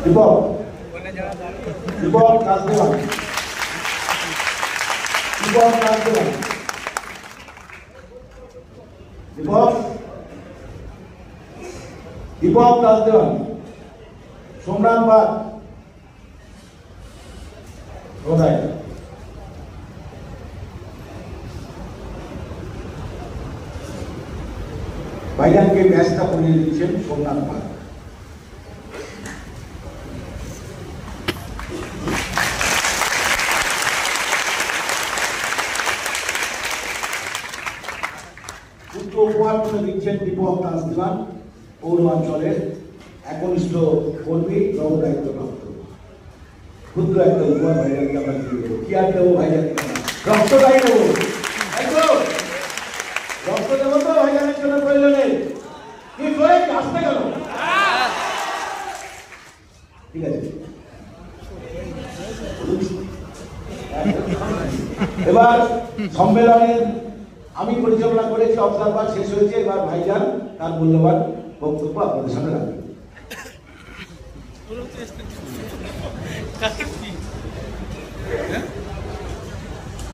দীপক দীপক কাজ দেওয়া দীপক কাজ দেওয়া দীপক দীপক কাজ দেওয়া সোমনাথ বাগ কোথায় ভাইজানকে ম্যাচটা পড়িয়ে দিচ্ছেন সোমনাথ বাগ। উপহার করে দিচ্ছেন দীপক দাস দিলাম পৌরাঞ্চলের একনিষ্ঠ কর্মী নবদায়িত্বপ্রাপ্ত ক্ষুদ্র একটা উপহার ভাইজানকে আমরা দিয়ে দেবো। কি আর দেবো ভাইজানকে? রক্তদায়ী দেবো, রক্ত দেবো তো ভাইজানের জন্য প্রয়োজনে। কি করে আসতে গেল? ঠিক আছে, এবার সম্মেলনের আমি পরিচালনা করেছি, অবজারভার শেষ হয়েছে। এবার ভাইজান তার মূল্যবান বক্তব্য আপনাদের সামনে রাখবেন।